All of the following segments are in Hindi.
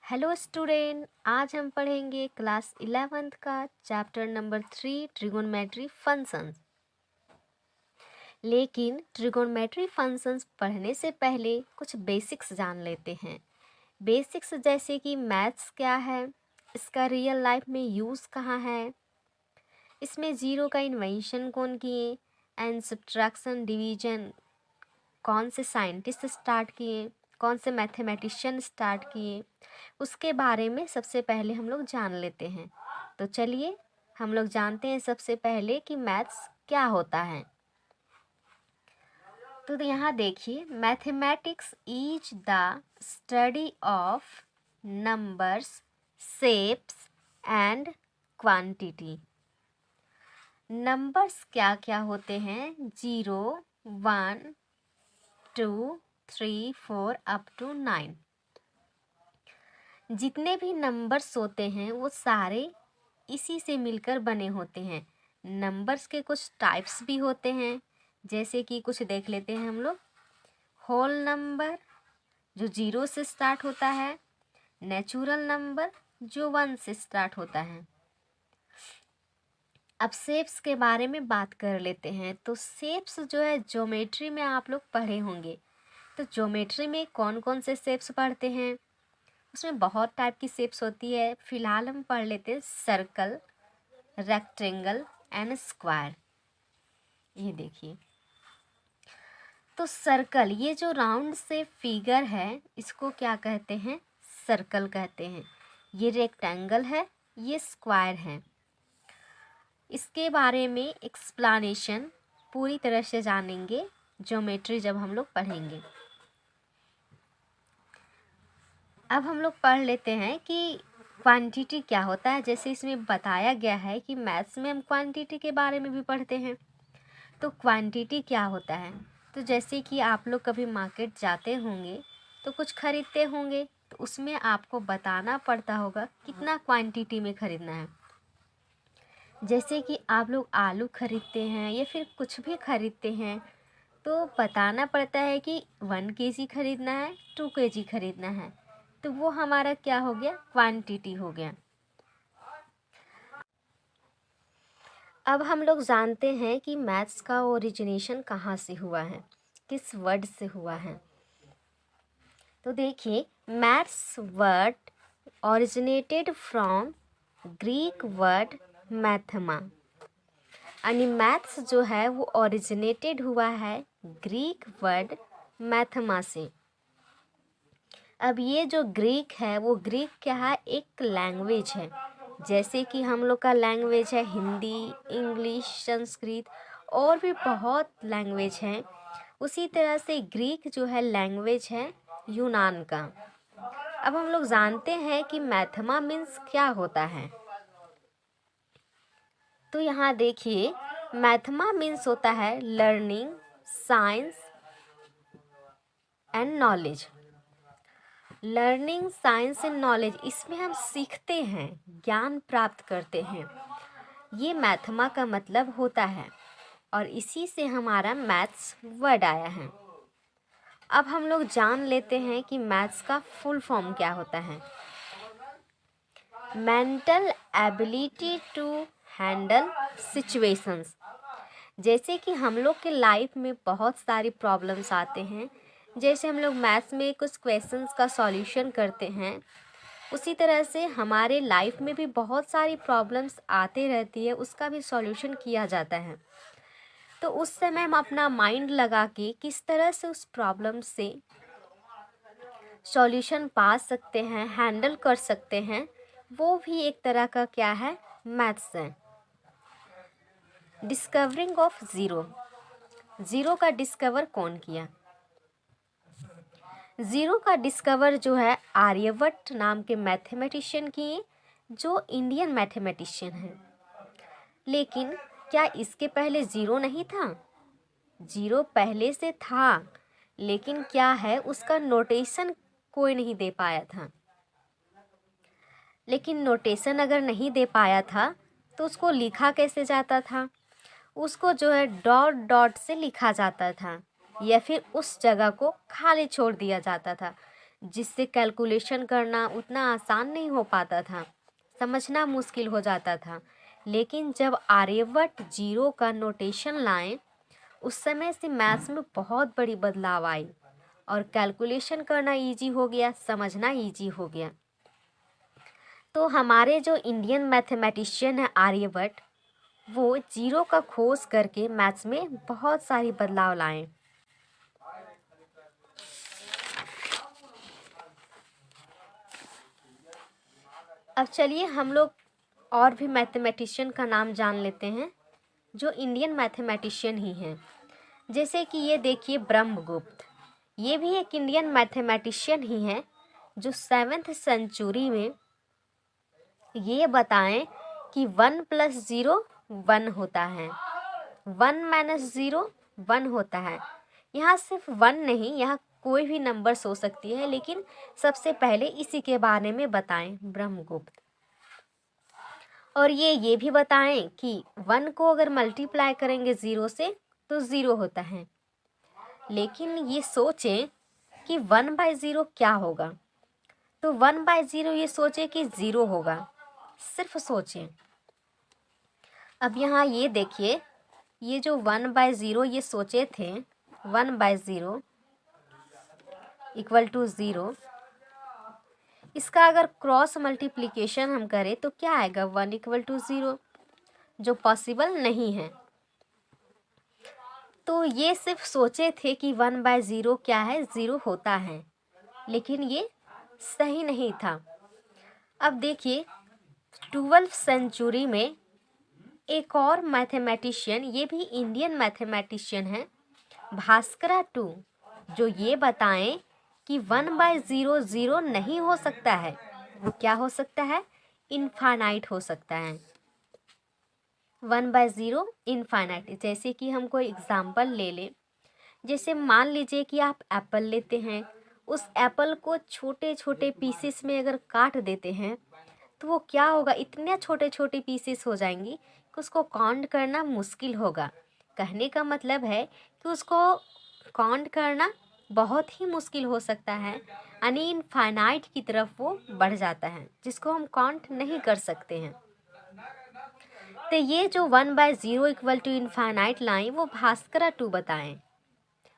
हेलो स्टूडेंट, आज हम पढ़ेंगे क्लास 11th का चैप्टर नंबर 3 ट्रिगोनोमेट्री फंक्शंस। लेकिन ट्रिगोनोमेट्री फंक्शंस पढ़ने से पहले कुछ बेसिक्स जान लेते हैं। बेसिक्स जैसे कि मैथ्स क्या है, इसका रियल लाइफ में यूज़ कहाँ है, इसमें ज़ीरो का इन्वेंशन कौन किए, एंड सब्ट्रैक्शन डिवीजन कौन से साइंटिस्ट स्टार्ट किए, कौन से मैथमेटिशियन स्टार्ट किए, उसके बारे में सबसे पहले हम लोग जान लेते हैं। तो चलिए हम लोग जानते हैं सबसे पहले कि मैथ्स क्या होता है। तो यहाँ देखिए, mathematics is the study of numbers, shapes and quantity. Numbers क्या क्या होते हैं? 0, 1, 2, 3, 4 अप टू 9। जितने भी नंबर्स होते हैं वो सारे इसी से मिलकर बने होते हैं। नंबर्स के कुछ टाइप्स भी होते हैं, जैसे कि कुछ देख लेते हैं हम लोग। होल नंबर जो 0 से स्टार्ट होता है, नेचुरल नंबर जो 1 से स्टार्ट होता है। अब शेप्स के बारे में बात कर लेते हैं। तो शेप्स जो है ज्योमेट्री में आप लोग पढ़े होंगे। तो ज्योमेट्री में कौन कौन से शेप्स पढ़ते हैं? उसमें बहुत टाइप की शेप्स होती है। फिलहाल हम पढ़ लेते हैं सर्कल, रेक्टेंगल एंड स्क्वायर। ये देखिए, तो सर्कल, ये जो राउंड से फिगर है इसको क्या कहते हैं? सर्कल कहते हैं। ये रेक्टेंगल है, ये स्क्वायर है। इसके बारे में एक्सप्लेनेशन पूरी तरह से जानेंगे ज्योमेट्री जब हम लोग पढ़ेंगे। अब हम लोग पढ़ लेते हैं कि क्वांटिटी क्या होता है। जैसे इसमें बताया गया है कि मैथ्स में हम क्वांटिटी के बारे में भी पढ़ते हैं। तो क्वांटिटी क्या होता है? तो जैसे कि आप लोग कभी मार्केट जाते होंगे तो कुछ खरीदते होंगे, तो उसमें आपको बताना पड़ता होगा कितना क्वांटिटी में खरीदना है। जैसे कि आप लोग आलू खरीदते हैं या फिर कुछ भी खरीदते हैं तो बताना पड़ता है कि 1 kg खरीदना है, 2 kg खरीदना है। तो वो हमारा क्या हो गया? क्वांटिटी हो गया। अब हम लोग जानते हैं कि मैथ्स का ओरिजिनेशन कहाँ से हुआ है, किस वर्ड से हुआ है। तो देखिए, maths word originated from Greek word mathema. यानी मैथ्स जो है वो ओरिजिनेटेड हुआ है ग्रीक वर्ड मैथमा से। अब ये जो ग्रीक है वो ग्रीक क्या है? एक लैंग्वेज है। जैसे कि हम लोग का लैंग्वेज है हिंदी, इंग्लिश, संस्कृत और भी बहुत लैंग्वेज हैं। उसी तरह से ग्रीक जो है लैंग्वेज है यूनान का। अब हम लोग जानते हैं कि मैथमा मीन्स क्या होता है। तो यहाँ देखिए, मैथमा मीन्स होता है learning, science and knowledge. Learning, science and knowledge, इसमें हम सीखते हैं, ज्ञान प्राप्त करते हैं। ये मैथमा का मतलब होता है और इसी से हमारा मैथ्स वर्ड आया है। अब हम लोग जान लेते हैं कि मैथ्स का फुल फॉर्म क्या होता है। Mental ability to handle situations. जैसे कि हम लोग के लाइफ में बहुत सारी प्रॉब्लम्स आते हैं, जैसे हम लोग मैथ्स में कुछ क्वेश्चंस का सॉल्यूशन करते हैं, उसी तरह से हमारे लाइफ में भी बहुत सारी प्रॉब्लम्स आते रहती है, उसका भी सॉल्यूशन किया जाता है। तो उस समय हम अपना माइंड लगा के किस तरह से उस प्रॉब्लम से सॉल्यूशन पा सकते हैं, हैंडल कर सकते हैं, वो भी एक तरह का क्या है? मैथ्स है। Discovering of zero. ज़ीरो का डिस्कवर कौन किया? ज़ीरो का डिस्कवर जो है आर्यभट्ट नाम के मैथमेटिशियन किए, जो इंडियन मैथमेटिशियन हैं। लेकिन क्या इसके पहले ज़ीरो नहीं था? ज़ीरो पहले से था, लेकिन क्या है, उसका नोटेशन कोई नहीं दे पाया था। लेकिन नोटेशन अगर नहीं दे पाया था तो उसको लिखा कैसे जाता था? उसको जो है डॉट डॉट से लिखा जाता था, या फिर उस जगह को खाली छोड़ दिया जाता था। जिससे कैलकुलेशन करना उतना आसान नहीं हो पाता था, समझना मुश्किल हो जाता था। लेकिन जब आर्यभट्ट जीरो का नोटेशन लाए, उस समय से मैथ्स में बहुत बड़ी बदलाव आई और कैलकुलेशन करना इजी हो गया, समझना इजी हो गया। तो हमारे जो इंडियन मैथमेटिशियन है आर्यभट्ट, वो जीरो का खोज करके मैथ्स में बहुत सारी बदलाव लाए। अब चलिए हम लोग और भी मैथमेटिशियन का नाम जान लेते हैं जो इंडियन मैथमेटिशियन ही हैं। जैसे कि ये देखिए ब्रह्मगुप्त, ये भी एक इंडियन मैथमेटिशियन ही हैं जो 7th सेंचुरी में ये बताएं कि 1 + 0 1 होता है, 1 - 0 1 होता है। यहाँ सिर्फ 1 नहीं, यहाँ कोई भी नंबर्स हो सकती है, लेकिन सबसे पहले इसी के बारे में बताएं ब्रह्मगुप्त। और ये भी बताएं कि 1 को अगर मल्टीप्लाई करेंगे 0 से तो 0 होता है। लेकिन ये सोचें कि 1/0 क्या होगा, तो 1/0 ये सोचें कि 0 होगा, सिर्फ सोचें। अब यहाँ ये देखिए, ये जो 1/0 ये सोचे थे, 1/0 = 0, इसका अगर क्रॉस मल्टीप्लिकेशन हम करें तो क्या आएगा, 1 = 0, जो पॉसिबल नहीं है। तो ये सिर्फ सोचे थे कि 1/0 क्या है, 0 होता है, लेकिन ये सही नहीं था। अब देखिए 12th सेंचुरी में एक और मैथमेटिशियन, ये भी इंडियन मैथमेटिशियन है, भास्करा टू, जो ये बताएं कि 1/0 0 नहीं हो सकता है, वो क्या हो सकता है, इनफाइनाइट हो सकता है। 1/0 इनफाइनाइट। जैसे कि हम कोई एग्जाम्पल ले लें, जैसे मान लीजिए कि आप एप्पल लेते हैं, उस एप्पल को छोटे छोटे पीसेस में अगर काट देते हैं तो वो क्या होगा, इतने छोटे छोटे पीसेस हो जाएंगी कि उसको काउंट करना मुश्किल होगा। कहने का मतलब है कि उसको काउंट करना बहुत ही मुश्किल हो सकता है, यानी इनफाइनाइट की तरफ वो बढ़ जाता है, जिसको हम काउंट नहीं कर सकते हैं। तो ये जो 1/0 = इनफाइनाइट लाइन वो भास्करा टू बताएं,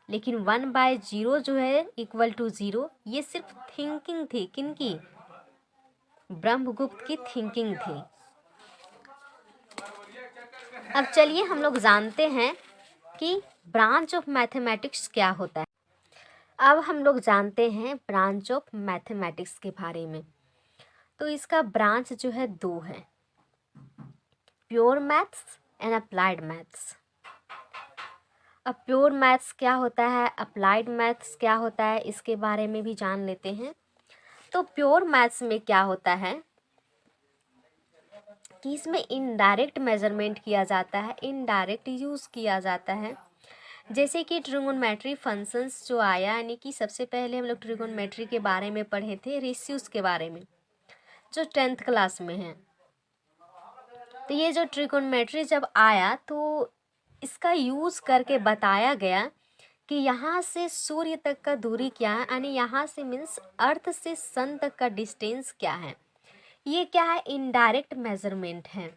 लेकिन 1/0 जो है = 0, ये सिर्फ थिंकिंग थी, किनकी, ब्रह्मगुप्त की थिंकिंग थी। अब चलिए हम लोग जानते हैं कि ब्रांच ऑफ मैथमेटिक्स क्या होता है। अब हम लोग जानते हैं ब्रांच ऑफ मैथमेटिक्स के बारे में। तो इसका ब्रांच जो है 2 है, pure maths and applied maths. अब प्योर मैथ्स क्या होता है, अप्लाइड मैथ्स क्या होता है, इसके बारे में भी जान लेते हैं। तो प्योर मैथ्स में क्या होता है कि इसमें इनडायरेक्ट मेजरमेंट किया जाता है, इनडायरेक्ट यूज़ किया जाता है। जैसे कि ट्रिगोनोमेट्री फंक्शंस जो आया, यानी कि सबसे पहले हम लोग ट्रिगोनोमेट्री के बारे में पढ़े थे, रेशियोज के बारे में, जो 10th क्लास में है। तो ये जो ट्रिगोनोमेट्री जब आया तो इसका यूज़ करके बताया गया कि यहाँ से सूर्य तक का दूरी क्या है, यानी यहाँ से मीन्स अर्थ से सन तक का डिस्टेंस क्या है। ये क्या है, इनडायरेक्ट मेजरमेंट है।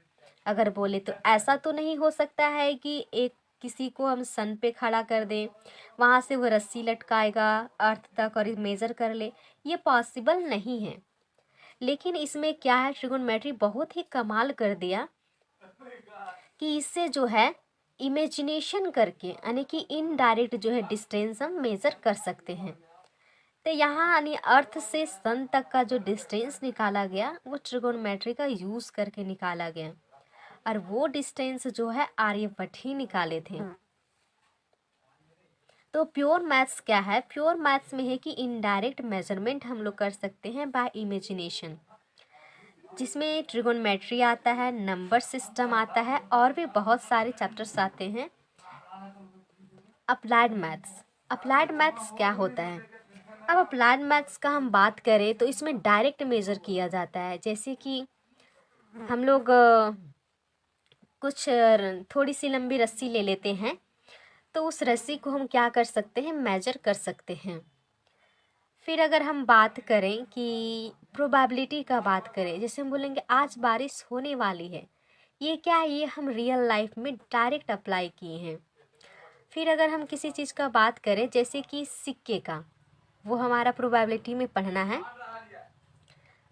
अगर बोले तो ऐसा तो नहीं हो सकता है कि एक किसी को हम सन पे खड़ा कर दें, वहाँ से वो रस्सी लटकाएगा अर्थ तक और मेज़र कर ले, ये पॉसिबल नहीं है। लेकिन इसमें क्या है, ट्रिगोनोमेट्री बहुत ही कमाल कर दिया कि इससे जो है इमेजिनेशन करके, यानी कि इनडायरेक्ट जो है डिस्टेंस हम मेज़र कर सकते हैं। तो यहाँ यानी अर्थ से सन तक का जो डिस्टेंस निकाला गया वो ट्रिगोनोमेट्री का यूज़ करके निकाला गया, और वो डिस्टेंस जो है आर्यभट्ट ही निकाले थे। तो प्योर मैथ्स क्या है, प्योर मैथ्स में है कि इनडायरेक्ट मेजरमेंट हम लोग कर सकते हैं बाय इमेजिनेशन, जिसमें ट्रिगोनोमेट्री आता है, नंबर सिस्टम आता है, और भी बहुत सारे चैप्टर्स आते हैं। अप्लाइड मैथ्स, अप्लाइड मैथ्स क्या होता है। अब अप्लाइड मैथ्स का हम बात करें तो इसमें डायरेक्ट मेज़र किया जाता है। जैसे कि हम लोग कुछ थोड़ी सी लंबी रस्सी ले लेते हैं, तो उस रस्सी को हम क्या कर सकते हैं, मेजर कर सकते हैं। फिर अगर हम बात करें कि प्रोबेबिलिटी का बात करें, जैसे हम बोलेंगे आज बारिश होने वाली है, ये क्या है, ये हम रियल लाइफ में डायरेक्ट अप्लाई किए हैं। फिर अगर हम किसी चीज़ का बात करें जैसे कि सिक्के का, वो हमारा प्रोबेबिलिटी में पढ़ना है,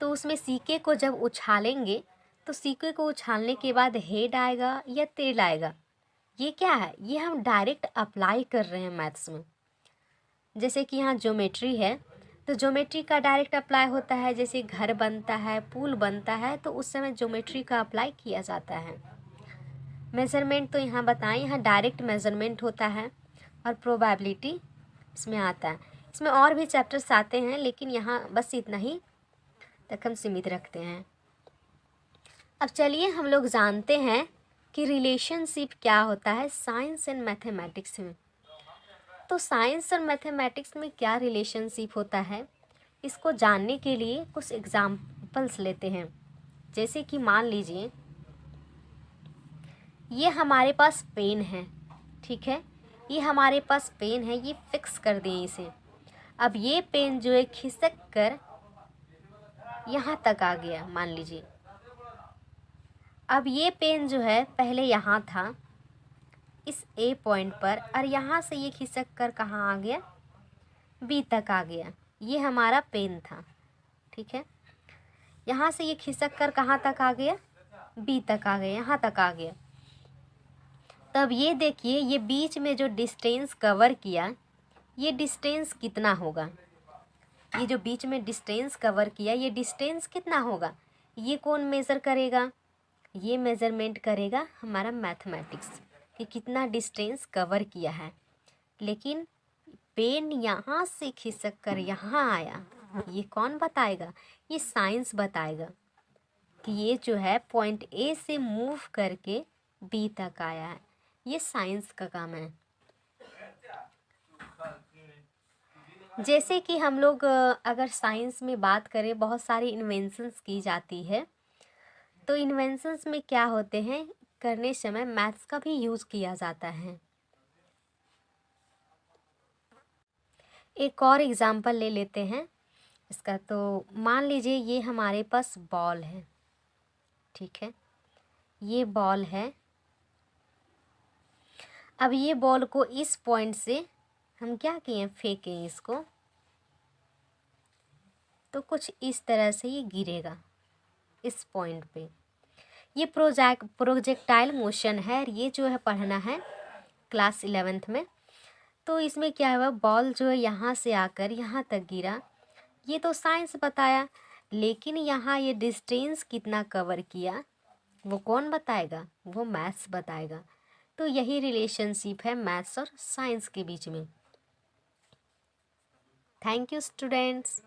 तो उसमें सिक्के को जब उछालेंगे तो सिक्के को उछालने के बाद हेड आएगा या टेल आएगा, ये क्या है, ये हम डायरेक्ट अप्लाई कर रहे हैं मैथ्स में। जैसे कि यहाँ ज्योमेट्री है, तो ज्योमेट्री का डायरेक्ट अप्लाई होता है, जैसे घर बनता है, पुल बनता है, तो उस समय ज्योमेट्री का अप्लाई किया जाता है। मेज़रमेंट तो यहाँ बताएं, यहाँ डायरेक्ट मेज़रमेंट होता है और प्रोबेबिलिटी इसमें आता है। इसमें और भी चैप्टर्स आते हैं, लेकिन यहाँ बस इतना ही तक हम सीमित रखते हैं। अब चलिए हम लोग जानते हैं कि रिलेशनशिप क्या होता है साइंस एंड मैथमेटिक्स में। तो साइंस और मैथमेटिक्स में क्या रिलेशनशिप होता है, इसको जानने के लिए कुछ एग्जाम्पल्स लेते हैं। जैसे कि मान लीजिए ये हमारे पास पेन है, ठीक है, ये हमारे पास पेन है, ये फिक्स कर दें इसे। अब ये पेन जो है खिसक कर यहाँ तक आ गया, मान लीजिए। अब ये पेन जो है पहले यहाँ था इस ए पॉइंट पर, और यहाँ से ये खिसक कर कहाँ आ गया, बी तक आ गया। ये हमारा पेन था, ठीक है, यहाँ से ये खिसक कर कहाँ तक आ गया, बी तक आ गया, यहाँ तक आ गया। तब ये देखिए, ये बीच में जो डिस्टेंस कवर किया, ये डिस्टेंस कितना होगा, ये जो बीच में डिस्टेंस कवर किया, ये डिस्टेंस कितना होगा, ये कौन मेज़र करेगा, ये मेज़रमेंट करेगा हमारा मैथमेटिक्स कि कितना डिस्टेंस कवर किया है। लेकिन पेन यहाँ से खिसक कर यहाँ आया, ये कौन बताएगा, ये साइंस बताएगा कि ये जो है पॉइंट ए से मूव करके बी तक आया है। ये साइंस का काम है। जैसे कि हम लोग अगर साइंस में बात करें, बहुत सारी इन्वेंशंस की जाती है, तो इन्वेंशंस में क्या होते हैं, करने समय मैथ्स का भी यूज़ किया जाता है। एक और एग्जांपल ले लेते हैं इसका। तो मान लीजिए ये हमारे पास बॉल है, ठीक है, ये बॉल है। अब ये बॉल को इस पॉइंट से हम क्या किए, फेंकें इसको, तो कुछ इस तरह से ये गिरेगा इस पॉइंट पे। ये प्रोजेक्टाइल मोशन है, ये जो है पढ़ना है क्लास 11th में। तो इसमें क्या हुआ, बॉल जो है यहाँ से आकर यहाँ तक गिरा, ये तो साइंस बताया, लेकिन यहाँ ये डिस्टेंस कितना कवर किया वो कौन बताएगा, वो मैथ्स बताएगा। तो यही रिलेशनशिप है मैथ्स और साइंस के बीच में। Thank you students.